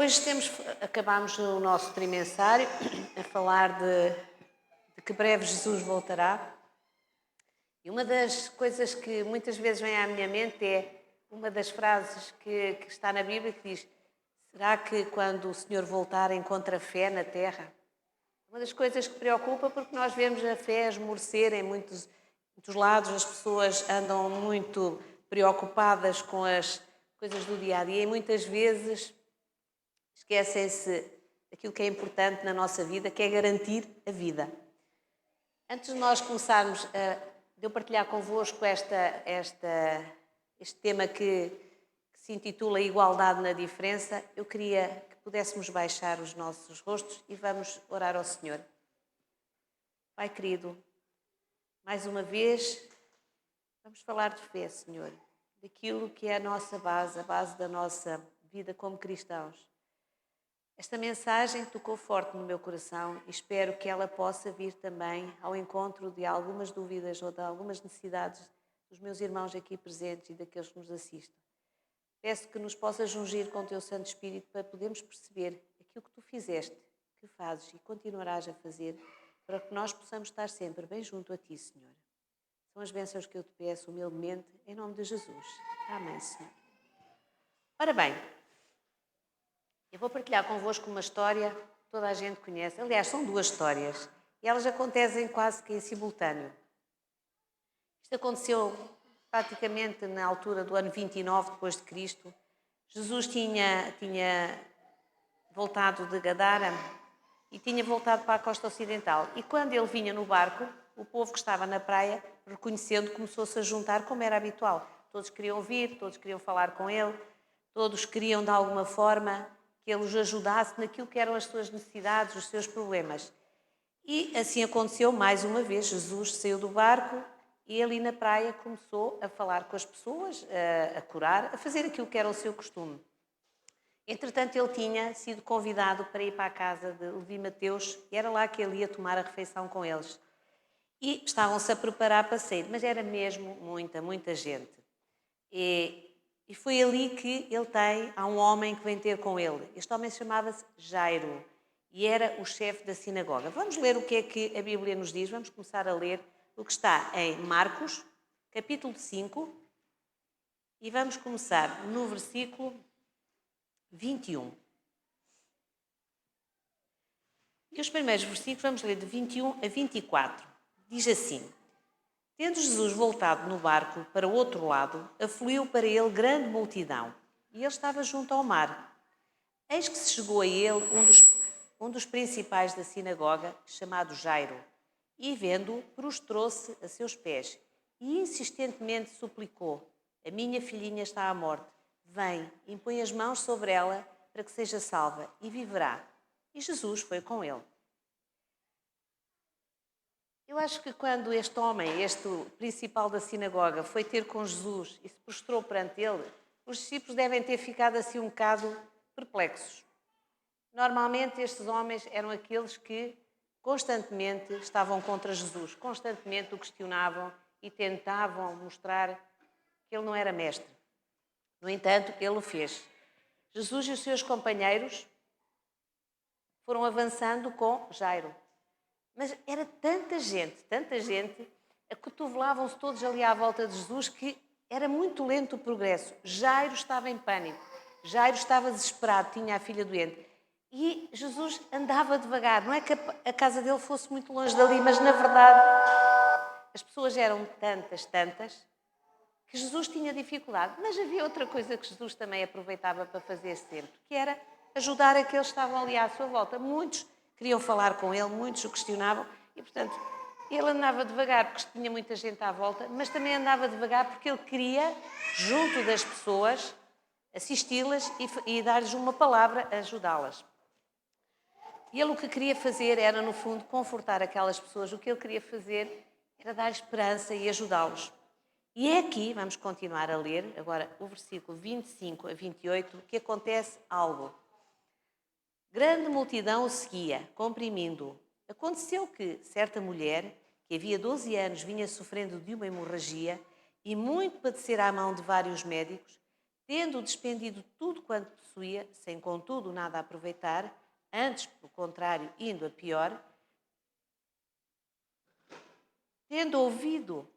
Hoje acabámos o nosso trimensário a falar de que breve Jesus voltará. E uma das coisas que muitas vezes vem à minha mente é uma das frases que está na Bíblia que diz: será que quando o Senhor voltar encontra fé na terra? Uma das coisas que preocupa, porque nós vemos a fé esmorecer em muitos lados, as pessoas andam muito preocupadas com as coisas do dia-a-dia e muitas vezes esquecem-se daquilo que é importante na nossa vida, que é garantir a vida. Antes de nós começarmos de eu partilhar convosco este tema que se intitula Igualdade na Diferença, eu queria que pudéssemos baixar os nossos rostos e vamos orar ao Senhor. Pai querido, mais uma vez, vamos falar de fé, Senhor, daquilo que é a nossa base, a base da nossa vida como cristãos. Esta mensagem tocou forte no meu coração e espero que ela possa vir também ao encontro de algumas dúvidas ou de algumas necessidades dos meus irmãos aqui presentes e daqueles que nos assistem. Peço que nos possas ungir com o Teu Santo Espírito para podermos perceber aquilo que Tu fizeste, que fazes e continuarás a fazer, para que nós possamos estar sempre bem junto a Ti, Senhor. São as bênçãos que eu Te peço humildemente, em nome de Jesus. Amém, Senhor. Ora bem, eu vou partilhar convosco uma história que toda a gente conhece. Aliás, são duas histórias e elas acontecem quase que em simultâneo. Isto aconteceu praticamente na altura do ano 29 depois de Cristo. Jesus tinha voltado de Gadara e tinha voltado para a costa ocidental. E quando ele vinha no barco, o povo que estava na praia, reconhecendo, começou-se a juntar como era habitual. Todos queriam ouvir, todos queriam falar com ele, todos queriam de alguma forma que ele os ajudasse naquilo que eram as suas necessidades, os seus problemas. E assim aconteceu mais uma vez. Jesus saiu do barco e ali na praia começou a falar com as pessoas, a curar, a fazer aquilo que era o seu costume. Entretanto, ele tinha sido convidado para ir para a casa de Levi Mateus e era lá que ele ia tomar a refeição com eles. E estavam-se a preparar para sair, mas era mesmo muita gente. E foi ali que há um homem que vem ter com ele. Este homem chamava-se Jairo e era o chefe da sinagoga. Vamos ler o que é que a Bíblia nos diz. Vamos começar a ler o que está em Marcos, capítulo 5, e vamos começar no versículo 21. E os primeiros versículos vamos ler de 21 a 24. Diz assim: tendo Jesus voltado no barco para o outro lado, afluiu para ele grande multidão, e ele estava junto ao mar. Eis que se chegou a ele um dos principais da sinagoga, chamado Jairo, e vendo-o, prostrou-se a seus pés, e insistentemente suplicou: a minha filhinha está à morte, vem, impõe as mãos sobre ela, para que seja salva, e viverá. E Jesus foi com ele. Eu acho que quando este homem, este principal da sinagoga, foi ter com Jesus e se prostrou perante ele, os discípulos devem ter ficado assim um bocado perplexos. Normalmente estes homens eram aqueles que constantemente estavam contra Jesus, constantemente o questionavam e tentavam mostrar que ele não era mestre. No entanto, ele o fez. Jesus e os seus companheiros foram avançando com Jairo. Mas era tanta gente, acotovelavam-se todos ali à volta de Jesus que era muito lento o progresso. Jairo estava em pânico, Jairo estava desesperado, tinha a filha doente. E Jesus andava devagar, não é que a casa dele fosse muito longe dali, mas na verdade as pessoas eram tantas, que Jesus tinha dificuldade. Mas havia outra coisa que Jesus também aproveitava para fazer sempre, que era ajudar aqueles que estavam ali à sua volta. Muitos queriam falar com ele, muitos o questionavam e, portanto, ele andava devagar porque tinha muita gente à volta, mas também andava devagar porque ele queria, junto das pessoas, assisti-las e dar-lhes uma palavra, ajudá-las. E ele o que queria fazer era, no fundo, confortar aquelas pessoas. O que ele queria fazer era dar esperança e ajudá-los. E é aqui, vamos continuar a ler, agora o versículo 25 a 28, que acontece algo. Grande multidão o seguia, comprimindo-o. Aconteceu que certa mulher, que havia 12 anos vinha sofrendo de uma hemorragia e muito padecera à mão de vários médicos, tendo despendido tudo quanto possuía, sem contudo nada aproveitar, antes, pelo contrário, indo a pior, tendo ouvido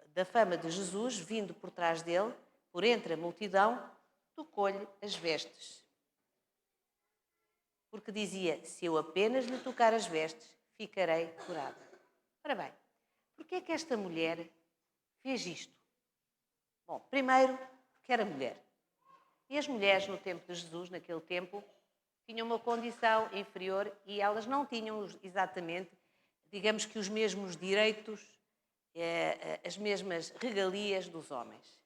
da fama de Jesus, vindo por trás dele, por entre a multidão, tocou-lhe as vestes. Porque dizia, se eu apenas lhe tocar as vestes, ficarei curada. Ora bem, porquê é que esta mulher fez isto? Bom, primeiro, porque era mulher. E as mulheres no tempo de Jesus, naquele tempo, tinham uma condição inferior e elas não tinham exatamente, digamos que os mesmos direitos, as mesmas regalias dos homens.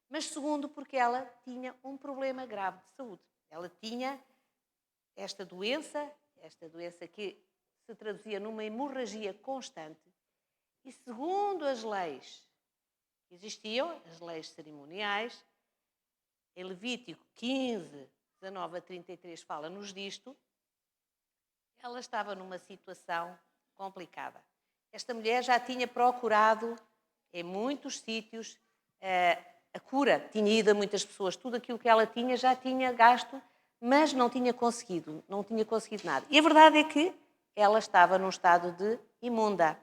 Mas segundo, porque ela tinha um problema grave de saúde. Ela tinha esta doença que se traduzia numa hemorragia constante e segundo as leis que existiam, as leis cerimoniais, em Levítico 15, 19 a 33 fala-nos disto, ela estava numa situação complicada. Esta mulher já tinha procurado em muitos sítios a cura, tinha ido a muitas pessoas, tudo aquilo que ela tinha já tinha gasto, mas não tinha conseguido nada. E a verdade é que ela estava num estado de imunda.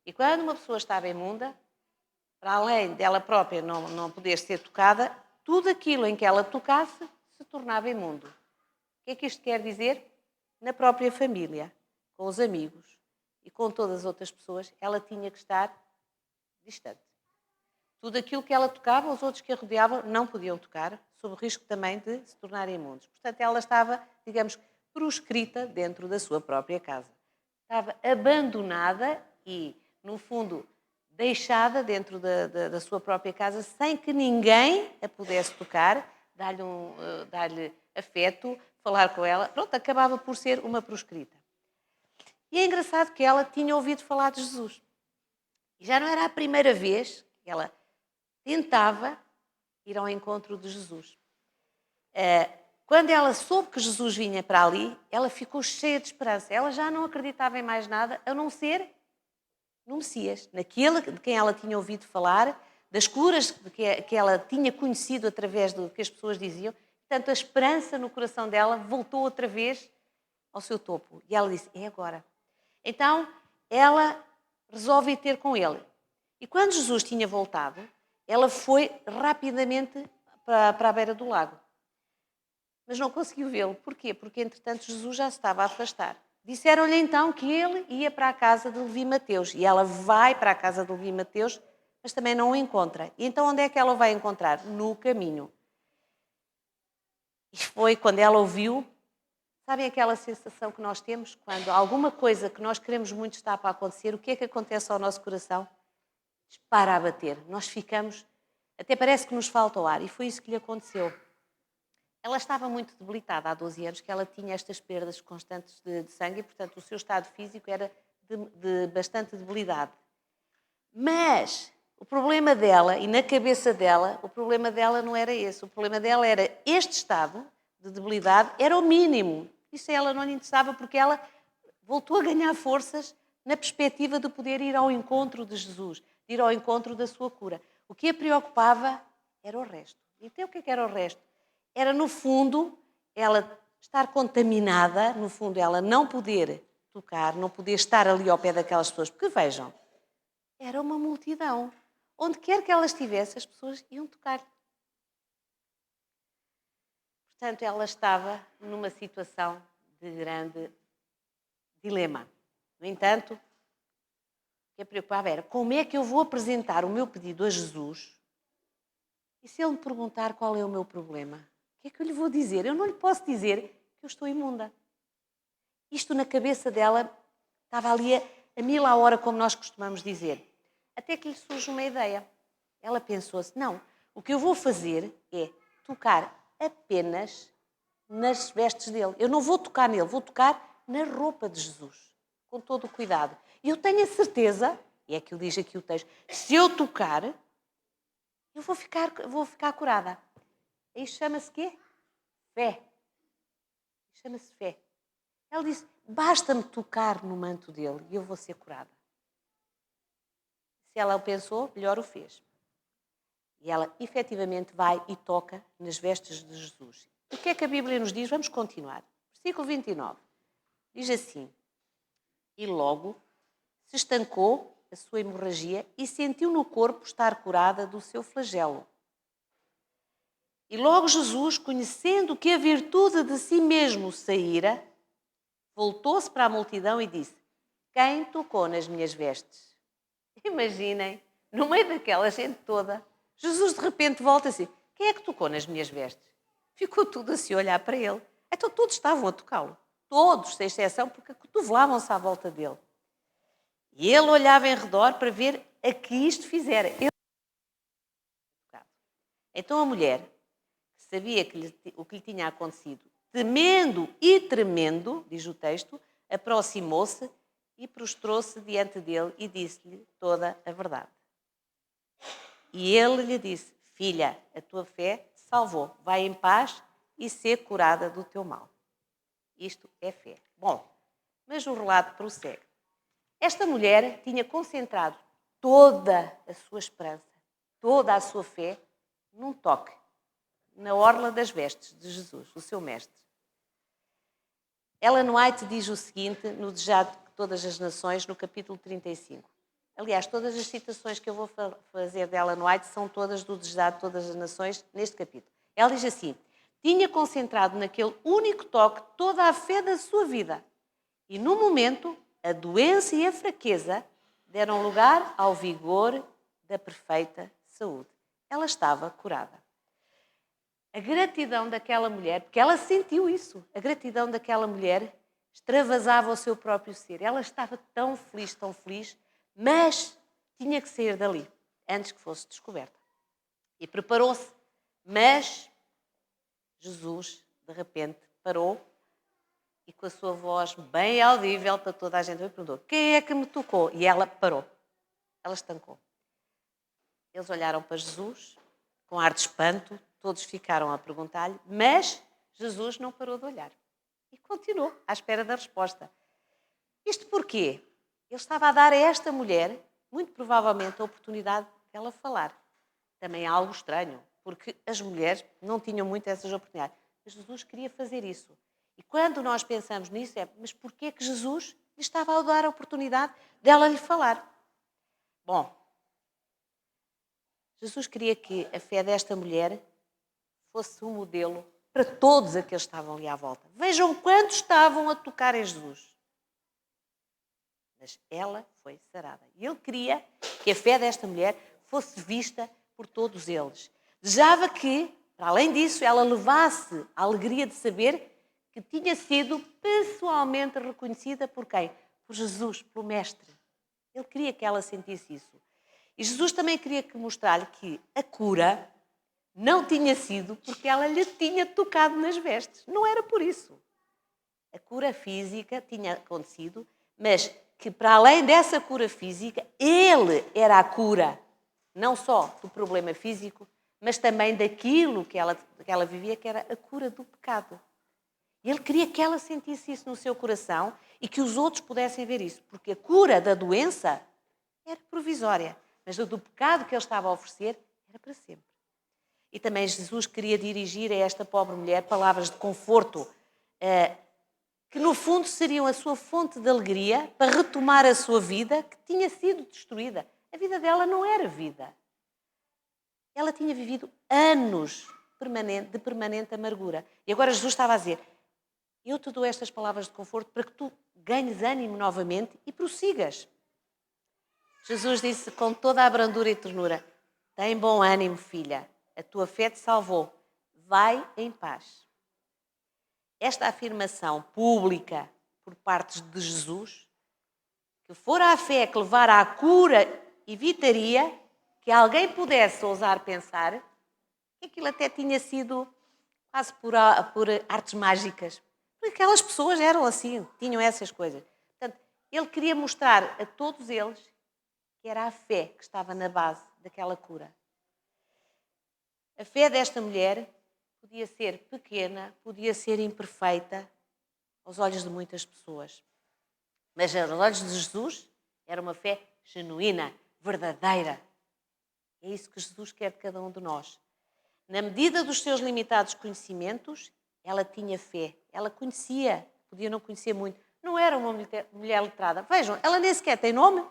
E quando uma pessoa estava imunda, para além dela própria não poder ser tocada, tudo aquilo em que ela tocasse se tornava imundo. O que é que isto quer dizer? Na própria família, com os amigos e com todas as outras pessoas, ela tinha que estar distante. Tudo aquilo que ela tocava, os outros que a rodeavam não podiam tocar, sob o risco também de se tornarem imundos. Portanto, ela estava, digamos, proscrita dentro da sua própria casa. Estava abandonada e, no fundo, deixada dentro da sua própria casa, sem que ninguém a pudesse tocar, dar-lhe afeto, falar com ela. Pronto, acabava por ser uma proscrita. E é engraçado que ela tinha ouvido falar de Jesus. E já não era a primeira vez que ela tentava ir ao encontro de Jesus. Quando ela soube que Jesus vinha para ali, ela ficou cheia de esperança. Ela já não acreditava em mais nada, a não ser no Messias, naquele de quem ela tinha ouvido falar, das curas que ela tinha conhecido através do que as pessoas diziam. Portanto, a esperança no coração dela voltou outra vez ao seu topo. E ela disse, é agora. Então, ela resolve ir ter com ele. E quando Jesus tinha voltado, ela foi rapidamente para a beira do lago. Mas não conseguiu vê-lo. Porquê? Porque, entretanto, Jesus já se estava a afastar. Disseram-lhe então que ele ia para a casa de Levi Mateus. E ela vai para a casa de Levi Mateus, mas também não o encontra. E então onde é que ela o vai encontrar? No caminho. E foi quando ela ouviu. Sabem aquela sensação que nós temos quando alguma coisa que nós queremos muito está para acontecer? O que é que acontece ao nosso coração? Dispara a bater. Nós ficamos, até parece que nos falta o ar. E foi isso que lhe aconteceu. Ela estava muito debilitada há 12 anos, que ela tinha estas perdas constantes de sangue e, portanto, o seu estado físico era de bastante debilidade. Mas o problema dela, e na cabeça dela, o problema dela não era esse. O problema dela era este estado de debilidade, era o mínimo. Isso a ela não lhe interessava porque ela voltou a ganhar forças na perspectiva de poder ir ao encontro de Jesus, de ir ao encontro da sua cura. O que a preocupava era o resto. Então, o que era o resto? Era, no fundo, ela estar contaminada, no fundo, ela não poder tocar, não poder estar ali ao pé daquelas pessoas. Porque, vejam, era uma multidão. Onde quer que ela estivesse, as pessoas iam tocar. Portanto, ela estava numa situação de grande dilema. No entanto, o que a preocupava era como é que eu vou apresentar o meu pedido a Jesus e se ele me perguntar qual é o meu problema, o que é que eu lhe vou dizer? Eu não lhe posso dizer que eu estou imunda. Isto na cabeça dela estava ali a mil à hora, como nós costumamos dizer. Até que lhe surge uma ideia. Ela pensou-se, não, o que eu vou fazer é tocar apenas nas vestes dele. Eu não vou tocar nele, vou tocar na roupa de Jesus, com todo o cuidado. E eu tenho a certeza, e é que diz aqui o texto, se eu tocar, eu vou ficar curada. Isto chama-se quê? Fé. Chama-se fé. Ela disse, basta-me tocar no manto dele e eu vou ser curada. Se ela o pensou, melhor o fez. E ela efetivamente vai e toca nas vestes de Jesus. O que é que a Bíblia nos diz? Vamos continuar. Versículo 29. Diz assim: e logo se estancou a sua hemorragia e sentiu no corpo estar curada do seu flagelo. E logo Jesus, conhecendo que a virtude de si mesmo saíra, voltou-se para a multidão e disse: quem tocou nas minhas vestes? Imaginem, no meio daquela gente toda, Jesus de repente volta assim: quem é que tocou nas minhas vestes? Ficou tudo assim a olhar para ele. Então todos estavam a tocá-lo. Todos, sem exceção, porque cotovelavam-se à volta dele. E ele olhava em redor para ver a que isto fizera. Então a mulher, que sabia o que lhe tinha acontecido, temendo e tremendo, diz o texto, aproximou-se e prostrou-se diante dele e disse-lhe toda a verdade. E ele lhe disse: filha, a tua fé te salvou. Vai em paz e ser curada do teu mal. Isto é fé. Bom, mas o relato prossegue. Esta mulher tinha concentrado toda a sua esperança, toda a sua fé, num toque, na orla das vestes de Jesus, o seu mestre. Ellen White diz o seguinte no Desejado de Todas as Nações, no capítulo 35. Aliás, todas as citações que eu vou fazer de Ellen White são todas do Desejado de Todas as Nações, neste capítulo. Ela diz assim: tinha concentrado naquele único toque toda a fé da sua vida. E, no momento, a doença e a fraqueza deram lugar ao vigor da perfeita saúde. Ela estava curada. A gratidão daquela mulher, porque ela sentiu isso, a gratidão daquela mulher extravasava o seu próprio ser. Ela estava tão feliz, mas tinha que sair dali antes que fosse descoberta. E preparou-se, mas Jesus, de repente, parou e com a sua voz bem audível para toda a gente, perguntou: quem é que me tocou? E ela parou. Ela estancou. Eles olharam para Jesus com ar de espanto, todos ficaram a perguntar-lhe, mas Jesus não parou de olhar. E continuou à espera da resposta. Isto porquê? Ele estava a dar a esta mulher, muito provavelmente, a oportunidade de ela falar. Também é algo estranho, porque as mulheres não tinham muito essas oportunidades. Mas Jesus queria fazer isso. E quando nós pensamos nisso, mas porquê que Jesus lhe estava a dar a oportunidade dela lhe falar? Bom, Jesus queria que a fé desta mulher fosse um modelo para todos aqueles que estavam ali à volta. Vejam quantos estavam a tocar em Jesus. Mas ela foi sarada. E ele queria que a fé desta mulher fosse vista por todos eles. Desejava que, para além disso, ela levasse a alegria de saber que tinha sido pessoalmente reconhecida por quem? Por Jesus, pelo Mestre. Ele queria que ela sentisse isso. E Jesus também queria mostrar-lhe que a cura não tinha sido porque ela lhe tinha tocado nas vestes. Não era por isso. A cura física tinha acontecido, mas que para além dessa cura física, ele era a cura, não só do problema físico, mas também daquilo que ela vivia, que era a cura do pecado. Ele queria que ela sentisse isso no seu coração e que os outros pudessem ver isso, porque a cura da doença era provisória, mas a do pecado que ele estava a oferecer era para sempre. E também Jesus queria dirigir a esta pobre mulher palavras de conforto, que no fundo seriam a sua fonte de alegria para retomar a sua vida que tinha sido destruída. A vida dela não era vida. Ela tinha vivido anos de permanente amargura. E agora Jesus estava a dizer: eu te dou estas palavras de conforto para que tu ganhes ânimo novamente e prossigas. Jesus disse com toda a brandura e ternura: tem bom ânimo, filha, a tua fé te salvou. Vai em paz. Esta afirmação pública por parte de Jesus, que fora a fé que levara à cura, evitaria que alguém pudesse ousar pensar que aquilo até tinha sido quase por artes mágicas. Porque aquelas pessoas eram assim, tinham essas coisas. Portanto, ele queria mostrar a todos eles que era a fé que estava na base daquela cura. A fé desta mulher podia ser pequena, podia ser imperfeita aos olhos de muitas pessoas. Mas aos olhos de Jesus era uma fé genuína, verdadeira. É É isso que Jesus quer de cada um de nós. Na medida dos seus limitados conhecimentos, ela tinha fé. Ela conhecia, podia não conhecer muito. Não era uma mulher letrada. Vejam, ela nem sequer tem nome.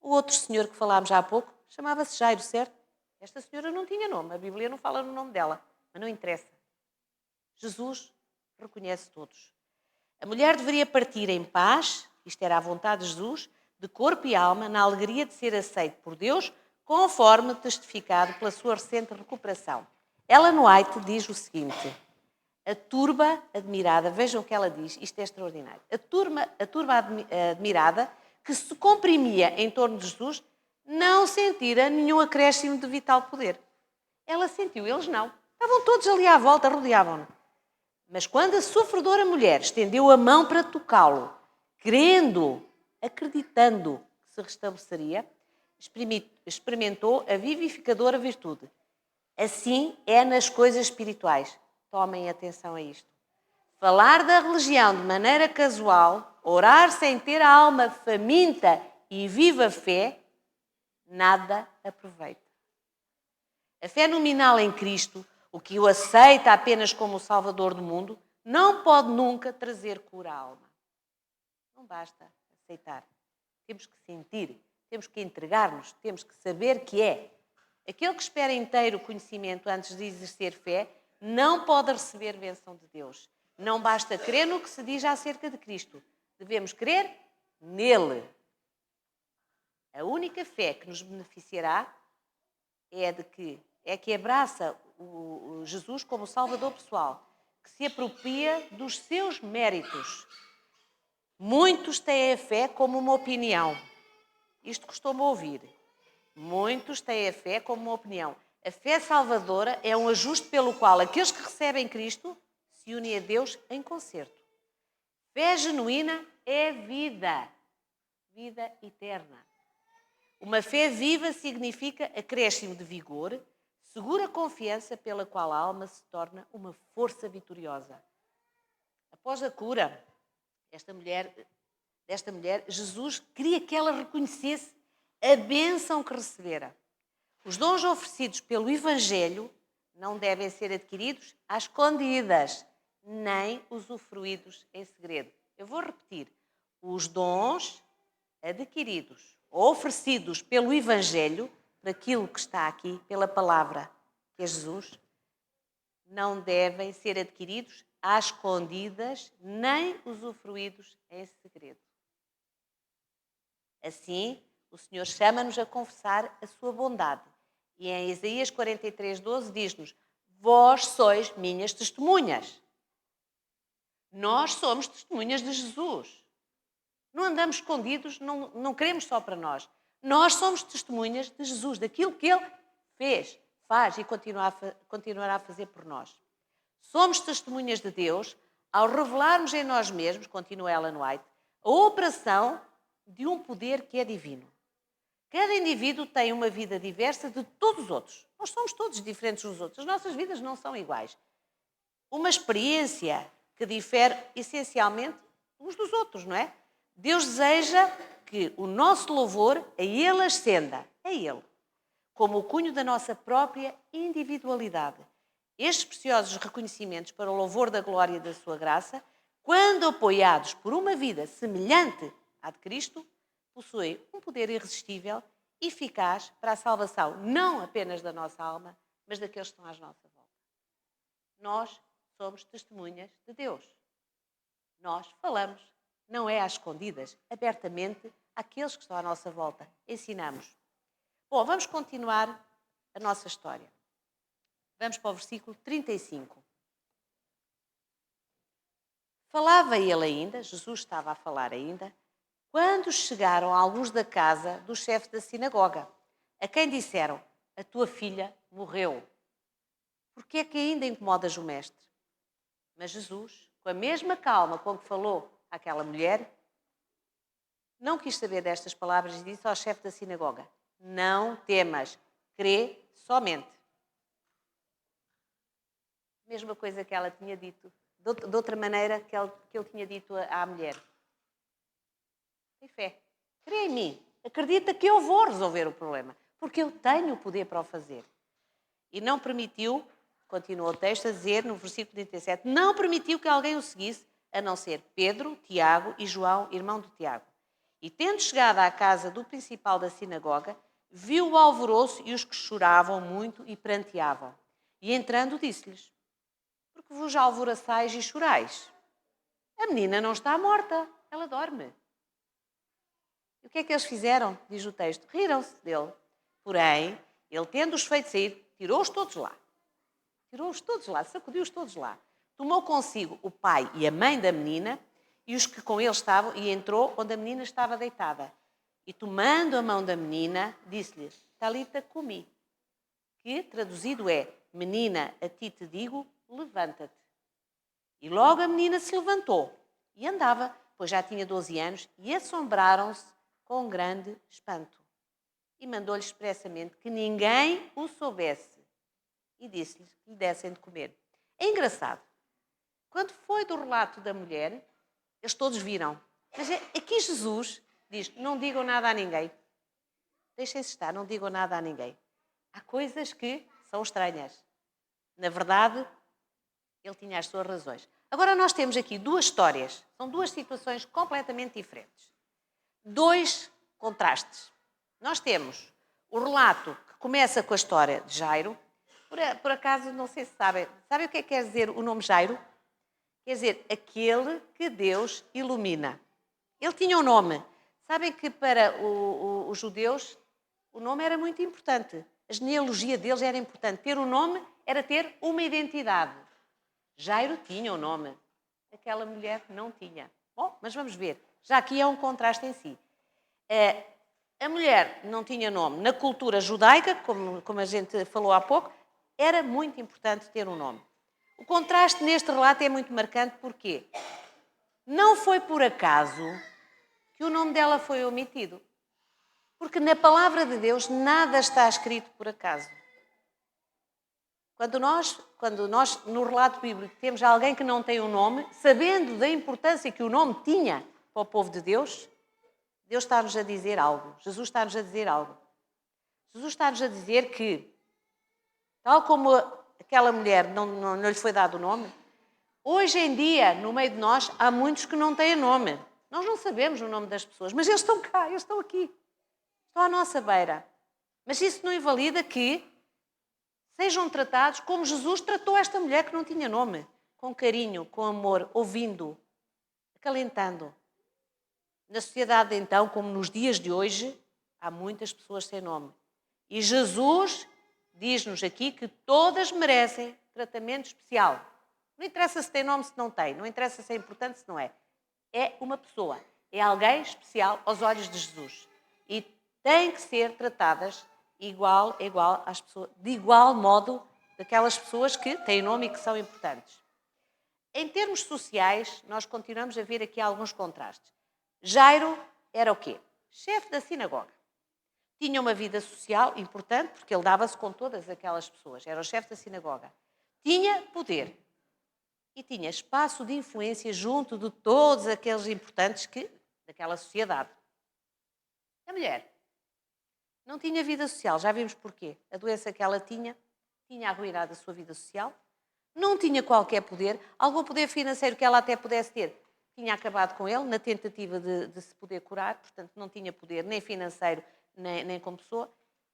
O outro senhor que falámos já há pouco chamava-se Jairo, certo? Esta senhora não tinha nome. A Bíblia não fala no nome dela. Mas não interessa. Jesus reconhece todos. A mulher deveria partir em paz, isto era a vontade de Jesus, de corpo e alma, na alegria de ser aceito por Deus, conforme testificado pela sua recente recuperação. Ellen White diz o seguinte: a turba admirada, vejam o que ela diz, isto é extraordinário, a turba admirada que se comprimia em torno de Jesus não sentira nenhum acréscimo de vital poder. Ela sentiu, eles não. Estavam todos ali à volta, rodeavam-no. Mas quando a sofredora mulher estendeu a mão para tocá-lo, crendo, acreditando que se restabeleceria, experimentou a vivificadora virtude. Assim é nas coisas espirituais. Tomem atenção a isto. Falar da religião de maneira casual, orar sem ter a alma faminta e viva fé, nada aproveita. A fé nominal em Cristo, o que o aceita apenas como o Salvador do mundo, não pode nunca trazer cura à alma. Não basta aceitar. Temos que sentir, temos que entregar-nos, temos que saber que é. Aquele que espera inteiro conhecimento antes de exercer fé, não pode receber bênção de Deus. Não basta crer no que se diz acerca de Cristo. Devemos crer nele. A única fé que nos beneficiará é que abraça o Jesus como Salvador pessoal, que se apropria dos seus méritos. Muitos têm a fé como uma opinião. Isto costumo ouvir. Muitos têm a fé como uma opinião. A fé salvadora é um ajuste pelo qual aqueles que recebem Cristo se unem a Deus em concerto. Fé genuína é vida. Vida eterna. Uma fé viva significa acréscimo de vigor, segura confiança pela qual a alma se torna uma força vitoriosa. Após a cura desta mulher, Jesus queria que ela reconhecesse a bênção que recebera. Os dons oferecidos pelo Evangelho não devem ser adquiridos às escondidas, nem usufruídos em segredo. Eu vou repetir. Os dons adquiridos, oferecidos pelo Evangelho, daquilo que está aqui, pela palavra que é Jesus, não devem ser adquiridos às escondidas, nem usufruídos em segredo. Assim, o Senhor chama-nos a confessar a sua bondade. E em Isaías 43:12 diz-nos: vós sois minhas testemunhas. Nós somos testemunhas de Jesus. Não andamos escondidos, não queremos só para nós. Nós somos testemunhas de Jesus, daquilo que Ele fez, faz e continuará a fazer por nós. Somos testemunhas de Deus ao revelarmos em nós mesmos, continua Ellen White, a operação de um poder que é divino. Cada indivíduo tem uma vida diversa de todos os outros. Nós somos todos diferentes dos outros. As nossas vidas não são iguais. Uma experiência que difere essencialmente uns dos outros, não é? Deus deseja que o nosso louvor a Ele ascenda, a Ele, como o cunho da nossa própria individualidade. Estes preciosos reconhecimentos para o louvor da glória e da sua graça, quando apoiados por uma vida semelhante à de Cristo, possuem um poder irresistível, eficaz para a salvação não apenas da nossa alma, mas daqueles que estão à nossa volta. Nós somos testemunhas de Deus. Nós falamos, não é às escondidas, abertamente, àqueles que estão à nossa volta. Ensinamos. Bom, vamos continuar a nossa história. Vamos para o versículo 35. Falava ele ainda, Jesus estava a falar ainda, quando chegaram alguns da casa do chefe da sinagoga, a quem disseram: a tua filha morreu. Por que é que ainda incomodas o mestre? Mas Jesus, com a mesma calma com que falou àquela mulher, não quis saber destas palavras e disse ao chefe da sinagoga: não temas, crê somente. Mesma coisa que ela tinha dito, de outra maneira que ele tinha dito à mulher. Tem fé, crê em mim, acredita que eu vou resolver o problema. porque eu tenho o poder para o fazer. E não permitiu, continua o texto a dizer no versículo 37, não permitiu que alguém o seguisse, a não ser Pedro, Tiago e João, irmão de Tiago. E tendo chegado à casa do principal da sinagoga, viu o alvoroço e os que choravam muito e pranteavam. E entrando disse-lhes, porque vos alvoroçais e chorais? A menina não está morta, ela dorme. E o que é que eles fizeram? Diz o texto. Riram-se dele. Porém, ele tendo-os feito sair, tirou-os todos lá. Tirou-os todos lá, sacudiu-os todos lá. Tomou consigo o pai e a mãe da menina e os que com ele estavam e entrou onde a menina estava deitada. E tomando a mão da menina, disse-lhe, Talita cumi, que traduzido é, menina, a ti te digo, levanta-te. E logo a menina se levantou e andava, pois já tinha 12 anos, e assombraram-se com grande espanto. E mandou-lhes expressamente que ninguém o soubesse. E disse-lhes que lhe dessem de comer. É engraçado. Quando foi do relato da mulher, eles todos viram. Mas aqui Jesus diz, não digam nada a ninguém. Deixem-se estar, não digam nada a ninguém. Há coisas que são estranhas. Na verdade, ele tinha as suas razões. Agora nós temos aqui duas histórias. São duas situações completamente diferentes. Dois contrastes. Nós temos o relato que começa com a história de Jairo. Por acaso, não sei se sabem. Sabem o que é que quer dizer o nome Jairo? Quer dizer, aquele que Deus ilumina. Ele tinha um nome. Sabem que para os judeus o nome era muito importante. A genealogia deles era importante. Ter um nome era ter uma identidade. Jairo tinha um nome. Aquela mulher não tinha. Bom, mas vamos ver. Já aqui é um contraste em si. A mulher não tinha nome. Na cultura judaica, como a gente falou há pouco, era muito importante ter um nome. O contraste neste relato é muito marcante porque não foi por acaso que o nome dela foi omitido. Porque na palavra de Deus nada está escrito por acaso. Quando nós, no relato bíblico, temos alguém que não tem um nome, sabendo da importância que o nome tinha para o povo de Deus, Deus está-nos a dizer algo. Jesus está-nos a dizer algo. Jesus está-nos a dizer que, tal como aquela mulher não lhe foi dado o nome, hoje em dia, no meio de nós, há muitos que não têm nome. Nós não sabemos o nome das pessoas, mas eles estão cá, eles estão aqui. Estão à nossa beira. Mas isso não invalida que sejam tratados como Jesus tratou esta mulher que não tinha nome. Com carinho, com amor, ouvindo, acalentando. Na sociedade então, como nos dias de hoje, há muitas pessoas sem nome. E Jesus diz-nos aqui que todas merecem tratamento especial. Não interessa se tem nome, se não tem. Não interessa se é importante, se não é. É uma pessoa. É alguém especial aos olhos de Jesus. E têm que ser tratadas igual às pessoas, de igual modo daquelas pessoas que têm nome e que são importantes. Em termos sociais, nós continuamos a ver aqui alguns contrastes. Jairo era o quê? Chefe da sinagoga. Tinha uma vida social importante, porque ele dava-se com todas aquelas pessoas. Era o chefe da sinagoga. Tinha poder. E tinha espaço de influência junto de todos aqueles importantes daquela sociedade. A mulher não tinha vida social. Já vimos porquê. A doença que ela tinha arruinado a sua vida social. Não tinha qualquer poder. Algum poder financeiro que ela até pudesse ter, tinha acabado com ele na tentativa de se poder curar. Portanto, não tinha poder nem financeiro, nem como pessoa,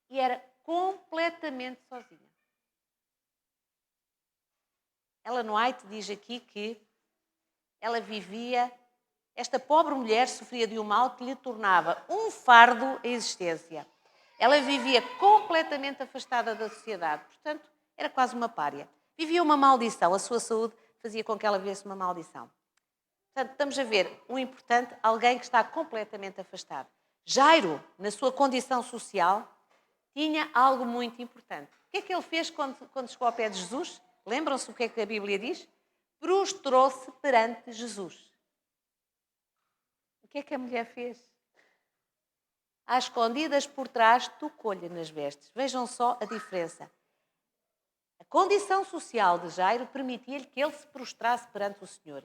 e era completamente sozinha. Ellen White diz aqui que ela vivia, esta pobre mulher sofria de um mal que lhe tornava um fardo a existência. Ela vivia completamente afastada da sociedade, portanto, era quase uma pária. Vivia uma maldição, a sua saúde fazia com que ela vivesse uma maldição. Portanto, estamos a ver um importante, alguém que está completamente afastado. Jairo, na sua condição social, tinha algo muito importante. O que é que ele fez quando chegou ao pé de Jesus? Lembram-se o que é que a Bíblia diz? Prostrou-se perante Jesus. O que é que a mulher fez? Às escondidas por trás, tocou-lhe nas vestes. Vejam só a diferença. A condição social de Jairo permitia-lhe que ele se prostrasse perante o Senhor.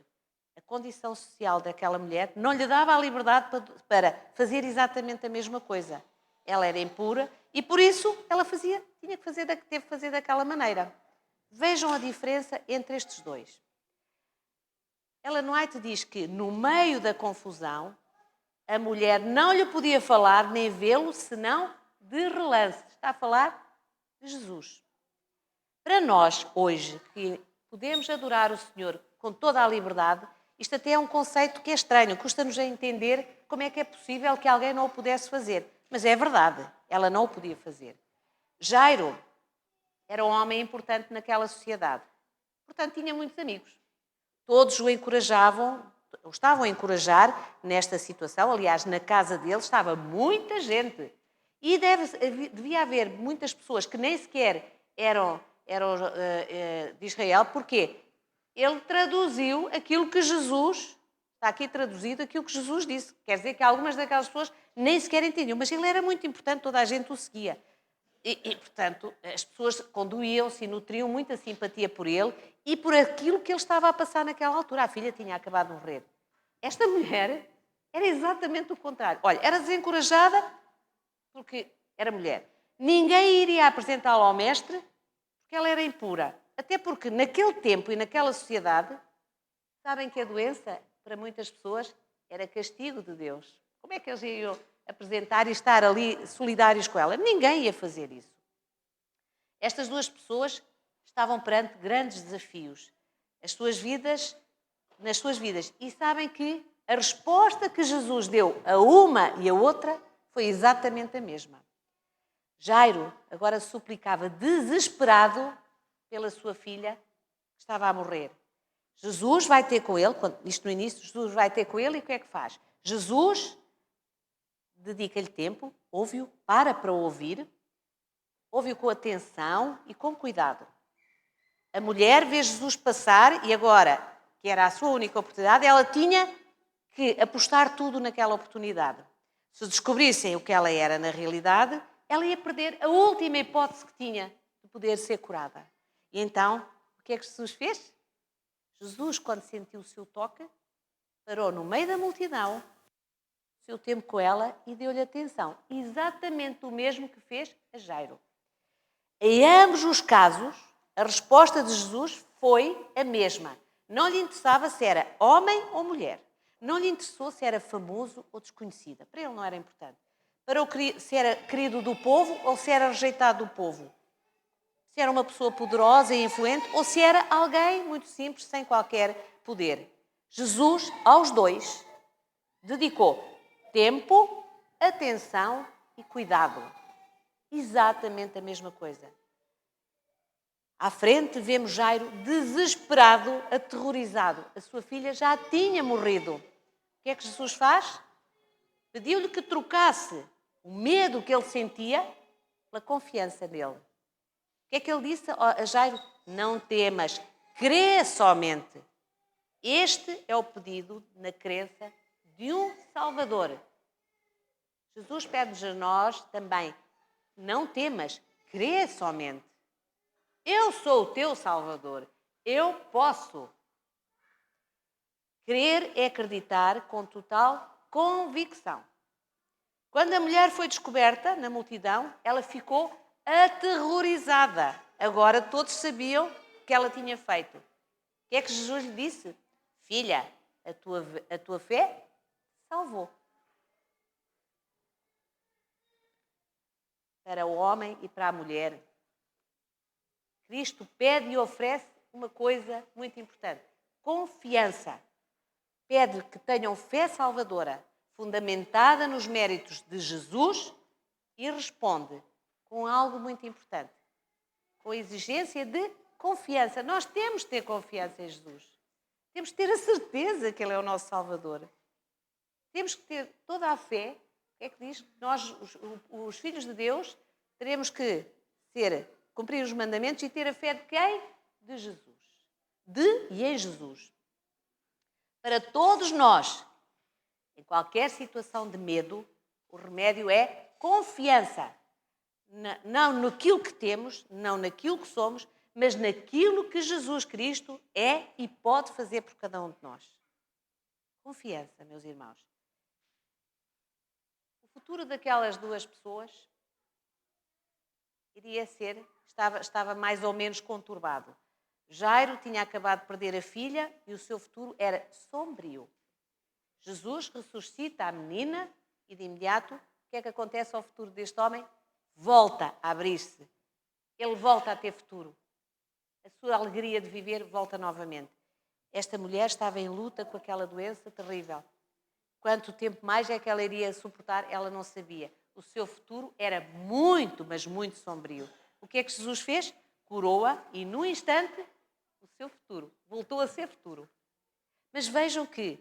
A condição social daquela mulher não lhe dava a liberdade para fazer exatamente a mesma coisa. ela era impura e por isso ela teve que fazer daquela maneira. Vejam a diferença entre estes dois. Ellen White diz que no meio da confusão a mulher não lhe podia falar nem vê-lo senão de relance. Está a falar de Jesus. Para nós, hoje, que podemos adorar o Senhor com toda a liberdade, isto até é um conceito que é estranho, custa-nos a entender como é que é possível que alguém não o pudesse fazer. Mas é verdade, ela não o podia fazer. Jairo era um homem importante naquela sociedade. Portanto, tinha muitos amigos. Todos o encorajavam, o estavam a encorajar nesta situação. Aliás, na casa dele estava muita gente. E devia haver muitas pessoas que nem sequer eram de Israel. Porquê? Ele traduziu aquilo que Jesus, está aqui traduzido aquilo que Jesus disse. Quer dizer que algumas daquelas pessoas nem sequer entendiam, mas ele era muito importante, toda a gente o seguia. Portanto, as pessoas conduíam-se e nutriam muita simpatia por ele e por aquilo que ele estava a passar naquela altura. A filha tinha acabado de morrer. Esta mulher era exatamente o contrário. Olha, era desencorajada porque era mulher. Ninguém iria apresentá-la ao mestre porque ela era impura. Até porque naquele tempo e naquela sociedade, sabem que a doença, para muitas pessoas, era castigo de Deus. Como é que eles iam apresentar e estar ali solidários com ela? Ninguém ia fazer isso. Estas duas pessoas estavam perante grandes desafios nas suas vidas. E sabem que a resposta que Jesus deu a uma e a outra foi exatamente a mesma. Jairo agora suplicava desesperado pela sua filha que estava a morrer. Jesus vai ter com ele, isto no início, Jesus vai ter com ele e o que é que faz? Jesus dedica-lhe tempo, ouve-o, para ouvir, ouve-o com atenção e com cuidado. A mulher vê Jesus passar e agora, que era a sua única oportunidade, ela tinha que apostar tudo naquela oportunidade. Se descobrissem o que ela era na realidade, ela ia perder a última hipótese que tinha de poder ser curada. E então, o que é que Jesus fez? Jesus, quando sentiu o seu toque, parou no meio da multidão, o seu tempo com ela e deu-lhe atenção. Exatamente o mesmo que fez a Jairo. Em ambos os casos, a resposta de Jesus foi a mesma. Não lhe interessava se era homem ou mulher. Não lhe interessou se era famoso ou desconhecida. Para ele não era importante. Se era querido do povo ou se era rejeitado do povo. Se era uma pessoa poderosa e influente ou se era alguém muito simples, sem qualquer poder. Jesus, aos dois, dedicou tempo, atenção e cuidado. Exatamente a mesma coisa. À frente vemos Jairo desesperado, aterrorizado. A sua filha já tinha morrido. O que é que Jesus faz? Pediu-lhe que trocasse o medo que ele sentia pela confiança nele. O que é que ele disse a Jairo? Não temas, crê somente. Este é o pedido na crença de um Salvador. Jesus pede-nos a nós também, não temas, crê somente. Eu sou o teu Salvador, eu posso. Crer é acreditar com total convicção. Quando a mulher foi descoberta na multidão, ela ficou aterrorizada. Agora todos sabiam o que ela tinha feito. O que é que Jesus lhe disse? Filha, a tua fé salvou. Para o homem e para a mulher, Cristo pede e oferece uma coisa muito importante. Confiança. Pede que tenham fé salvadora, fundamentada nos méritos de Jesus e responde com algo muito importante. Com a exigência de confiança. Nós temos de ter confiança em Jesus. Temos de ter a certeza que Ele é o nosso Salvador. Temos que ter toda a fé. O que é que diz? Nós, os filhos de Deus, teremos que cumprir os mandamentos e ter a fé de quem? De Jesus. De e em Jesus. Para todos nós, em qualquer situação de medo, o remédio é confiança. Não naquilo que temos, não naquilo que somos, mas naquilo que Jesus Cristo é e pode fazer por cada um de nós. Confiança, meus irmãos. O futuro daquelas duas pessoas estava mais ou menos conturbado. Jairo tinha acabado de perder a filha e o seu futuro era sombrio. Jesus ressuscita a menina e de imediato, o que é que acontece ao futuro deste homem? Volta a abrir-se. Ele volta a ter futuro. A sua alegria de viver volta novamente. Esta mulher estava em luta com aquela doença terrível. Quanto tempo mais é que ela iria suportar, ela não sabia. O seu futuro era muito, mas muito sombrio. O que é que Jesus fez? Curou-a e, num instante, o seu futuro voltou a ser futuro. Mas vejam que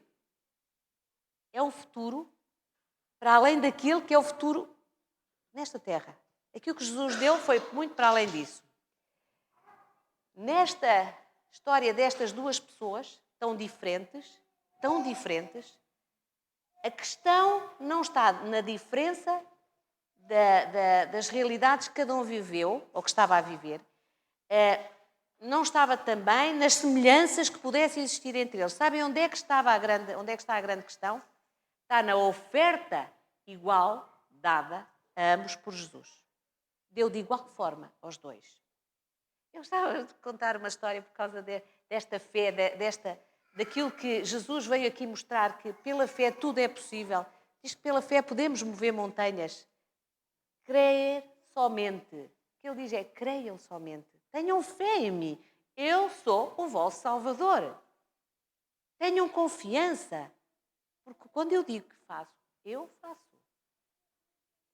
é um futuro para além daquilo que é o futuro nesta terra. Aquilo que Jesus deu foi muito para além disso. Nesta história destas duas pessoas tão diferentes, a questão não está na diferença das realidades que cada um viveu, ou que estava a viver, não estava também nas semelhanças que pudessem existir entre eles. Sabem onde é que está a grande questão? Está na oferta igual dada a ambos por Jesus. Deu de igual forma aos dois. Eu gostava de contar uma história por causa desta fé, daquilo que Jesus veio aqui mostrar, que pela fé tudo é possível. Diz que pela fé podemos mover montanhas. Crer somente. O que ele diz é, creiam somente. Tenham fé em mim. Eu sou o vosso Salvador. Tenham confiança. Porque quando eu digo que faço, eu faço.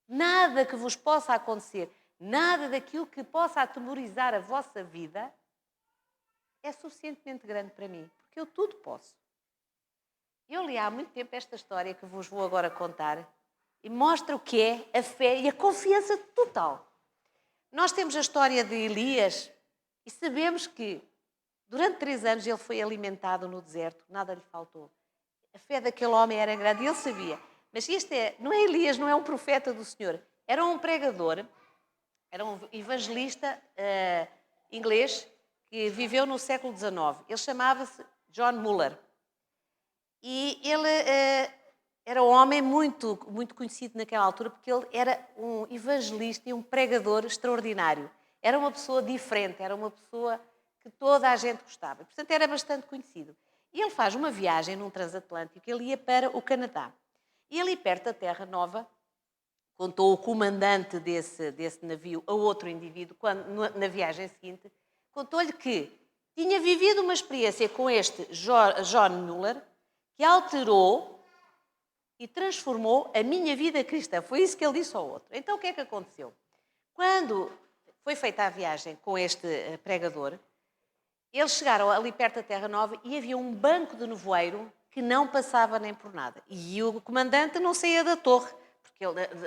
Nada que vos possa acontecer, nada daquilo que possa atemorizar a vossa vida é suficientemente grande para mim, porque eu tudo posso. Eu li há muito tempo esta história que vos vou agora contar e mostra o que é a fé e a confiança total. Nós temos a história de Elias e sabemos que durante 3 anos ele foi alimentado no deserto, nada lhe faltou. A fé daquele homem era grande e ele sabia. Mas não é Elias, não é um profeta do Senhor. Era um pregador, era um evangelista inglês que viveu no século XIX. Ele chamava-se John Muller. E ele era um homem muito, muito conhecido naquela altura porque ele era um evangelista e um pregador extraordinário. Era uma pessoa diferente, era uma pessoa que toda a gente gostava. Portanto, era bastante conhecido. E ele faz uma viagem num transatlântico, ele ia para o Canadá. E ali perto da Terra Nova, contou o comandante desse navio a outro indivíduo, na viagem seguinte, contou-lhe que tinha vivido uma experiência com este John Muller que alterou e transformou a minha vida cristã. Foi isso que ele disse ao outro. Então o que é que aconteceu? Quando foi feita a viagem com este pregador, eles chegaram ali perto da Terra Nova e havia um banco de nevoeiro que não passava nem por nada. E o comandante não saía da torre,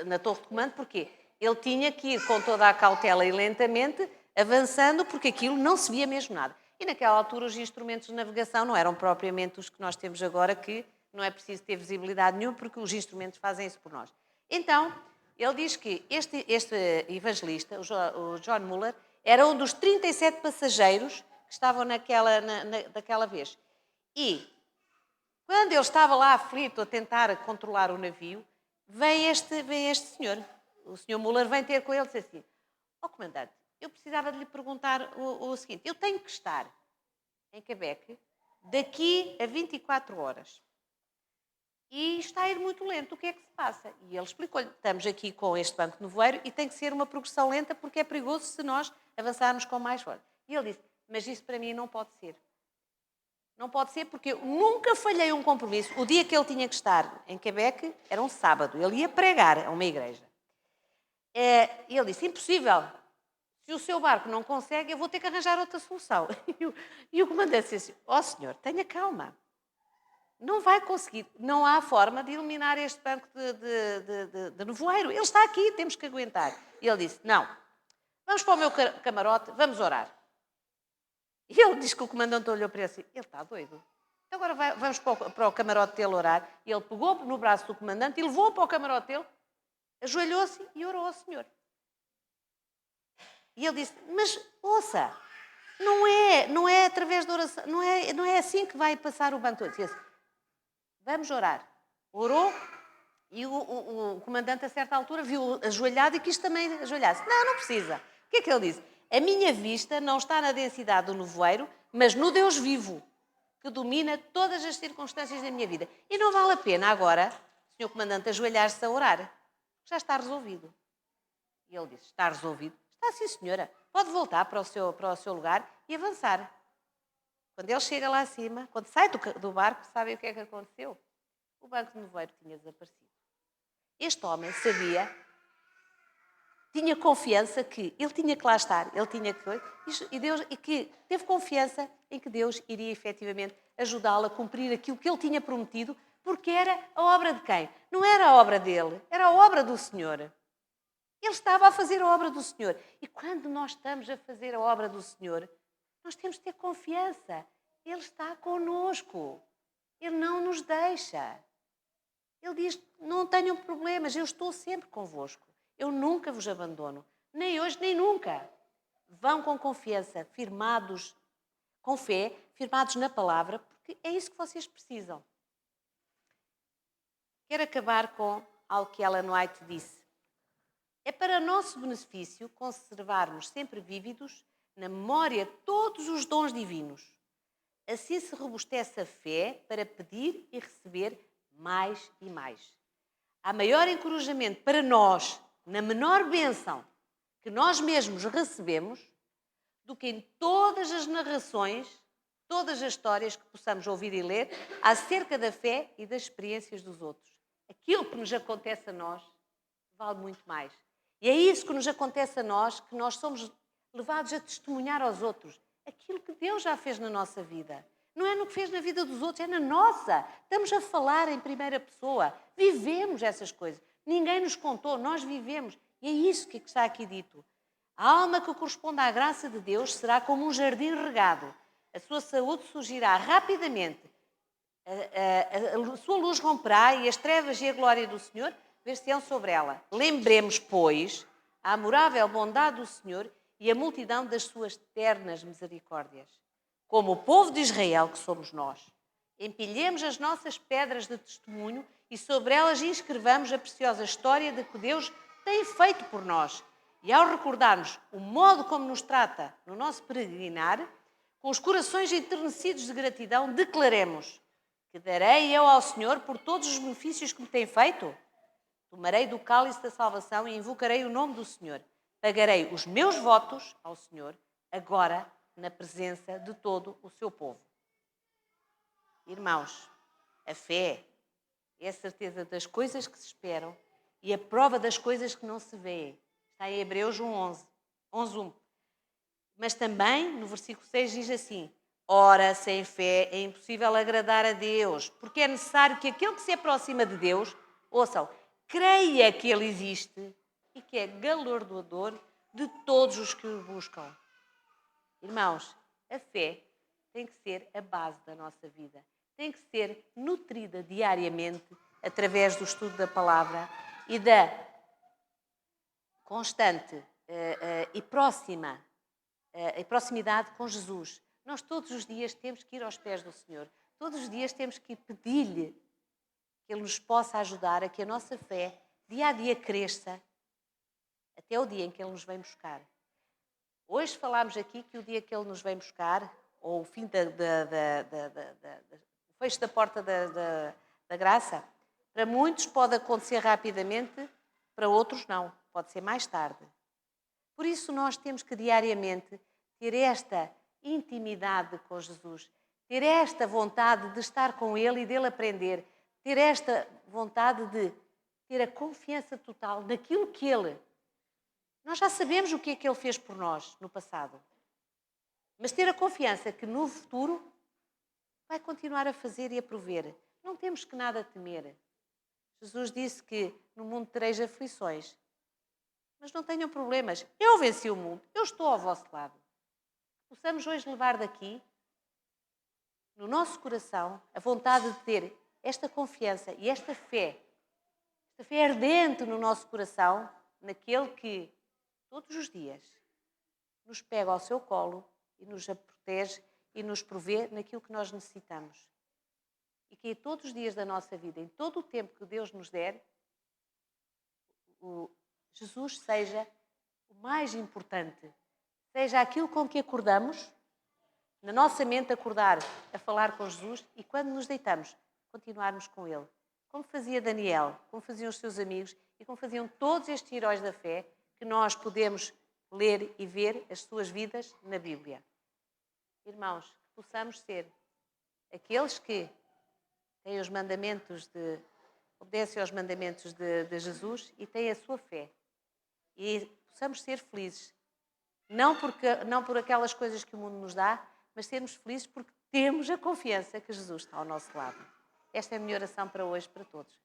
na torre de comando, porque ele tinha que ir com toda a cautela e lentamente avançando, porque aquilo não se via mesmo nada. E naquela altura os instrumentos de navegação não eram propriamente os que nós temos agora, que não é preciso ter visibilidade nenhuma, porque os instrumentos fazem isso por nós. Então, ele diz que este evangelista, o John Muller, era um dos 37 passageiros que estavam daquela vez. E quando ele estava lá aflito a tentar controlar o navio, vem este senhor. O senhor Muller vem ter com ele e diz assim: comandante, eu precisava de lhe perguntar o seguinte. Eu tenho que estar em Quebec daqui a 24 horas. E está a ir muito lento. O que é que se passa? E ele explicou-lhe: estamos aqui com este banco de nevoeiro e tem que ser uma progressão lenta porque é perigoso se nós avançarmos com mais força. E ele disse: mas isso para mim não pode ser. Não pode ser porque eu nunca falhei um compromisso. O dia que ele tinha que estar em Quebec era um sábado. Ele ia pregar a uma igreja. E ele disse: impossível. Se o seu barco não consegue, eu vou ter que arranjar outra solução. E o comandante disse assim: senhor, tenha calma. Não vai conseguir. Não há forma de eliminar este banco de nevoeiro. Ele está aqui, temos que aguentar. E ele disse: não, vamos para o meu camarote, vamos orar. E ele diz que o comandante olhou para ele assim: ele está doido. Então agora vamos para o camarote dele orar. E ele pegou no braço do comandante e levou para o camarote dele, ajoelhou-se e orou ao Senhor. E ele disse: mas ouça, não é através da oração, não é assim que vai passar o banco todo. Disse: vamos orar. Orou E o comandante, a certa altura, viu ajoelhado e quis também ajoelhar-se. Não, não precisa. O que é que ele disse? A minha vista não está na densidade do nevoeiro, mas no Deus vivo, que domina todas as circunstâncias da minha vida. E não vale a pena agora, senhor comandante, ajoelhar-se a orar. Já está resolvido. E ele disse, está resolvido? Está sim, senhora. Pode voltar para o seu lugar e avançar. Quando ele chega lá acima, quando sai do barco, sabem o que é que aconteceu? O banco de nevoeiro tinha desaparecido. Este homem sabia, tinha confiança que ele tinha que lá estar, ele tinha que que teve confiança em que Deus iria efetivamente ajudá-lo a cumprir aquilo que ele tinha prometido, porque era a obra de quem? Não era a obra dele, era a obra do Senhor. Ele estava a fazer a obra do Senhor. E quando nós estamos a fazer a obra do Senhor, nós temos de ter confiança. Ele está conosco. Ele não nos deixa. Ele diz, não tenham problemas, eu estou sempre convosco. Eu nunca vos abandono, nem hoje, nem nunca. Vão com confiança, firmados, com fé, firmados na palavra, porque é isso que vocês precisam. Quero acabar com algo que Ellen White disse. É para nosso benefício conservarmos sempre vívidos na memória todos os dons divinos. Assim se robustece a fé para pedir e receber mais e mais. Há maior encorajamento para nós, na menor bênção que nós mesmos recebemos, do que em todas as narrações, todas as histórias que possamos ouvir e ler acerca da fé e das experiências dos outros. Aquilo que nos acontece a nós vale muito mais. E é isso que nos acontece a nós, que nós somos levados a testemunhar aos outros. Aquilo que Deus já fez na nossa vida. Não é no que fez na vida dos outros, é na nossa. Estamos a falar em primeira pessoa. Vivemos essas coisas. Ninguém nos contou, nós vivemos. E é isso que está aqui dito. A alma que corresponde à graça de Deus será como um jardim regado. A sua saúde surgirá rapidamente. A sua luz romperá e as trevas e a glória do Senhor ver-se-ão sobre ela. Lembremos, pois, a amorável bondade do Senhor e a multidão das suas ternas misericórdias. Como o povo de Israel que somos nós, empilhemos as nossas pedras de testemunho e sobre elas inscrevamos a preciosa história de que Deus tem feito por nós. E ao recordarmos o modo como nos trata no nosso peregrinar, com os corações enternecidos de gratidão, declaremos que darei eu ao Senhor por todos os benefícios que me tem feito. Tomarei do cálice da salvação e invocarei o nome do Senhor. Pagarei os meus votos ao Senhor, agora na presença de todo o seu povo. Irmãos, a fé é a certeza das coisas que se esperam e a prova das coisas que não se vêem. Está em Hebreus 11:1. Mas também, no versículo 6, diz assim: ora, sem fé é impossível agradar a Deus, porque é necessário que aquele que se aproxima de Deus, ouçam, creia que Ele existe e que é galardoador de todos os que o buscam. Irmãos, a fé tem que ser a base da nossa vida. Tem que ser nutrida diariamente através do estudo da palavra e da constante e próxima proximidade com Jesus. Nós todos os dias temos que ir aos pés do Senhor. Todos os dias temos que pedir-lhe que Ele nos possa ajudar a que a nossa fé dia a dia cresça até o dia em que Ele nos vem buscar. Hoje falámos aqui que o dia que Ele nos vem buscar, ou o fim o fecho da porta da graça, para muitos pode acontecer rapidamente, para outros não, pode ser mais tarde. Por isso nós temos que diariamente ter esta intimidade com Jesus, ter esta vontade de estar com Ele e dele aprender, ter esta vontade de ter a confiança total naquilo que Ele... Nós já sabemos o que é que Ele fez por nós no passado, mas ter a confiança que no futuro vai continuar a fazer e a prover. Não temos que nada temer. Jesus disse que no mundo tereis aflições, mas não tenham problemas. Eu venci o mundo, eu estou ao vosso lado. Possamos hoje levar daqui, no nosso coração, a vontade de ter esta confiança e esta fé ardente no nosso coração, naquele que todos os dias nos pega ao seu colo e nos protege e nos provê naquilo que nós necessitamos. E que todos os dias da nossa vida, em todo o tempo que Deus nos der, Jesus seja o mais importante, seja aquilo com que acordamos, na nossa mente acordar a falar com Jesus e quando nos deitamos, continuarmos com Ele. Como fazia Daniel, como faziam os seus amigos e como faziam todos estes heróis da fé que nós podemos ler e ver as suas vidas na Bíblia. Irmãos, que possamos ser aqueles que têm os mandamentos obedecem aos mandamentos de Jesus e têm a sua fé. E possamos ser felizes. Não por aquelas coisas que o mundo nos dá, mas sermos felizes porque temos a confiança que Jesus está ao nosso lado. Esta é a minha oração para hoje, para todos.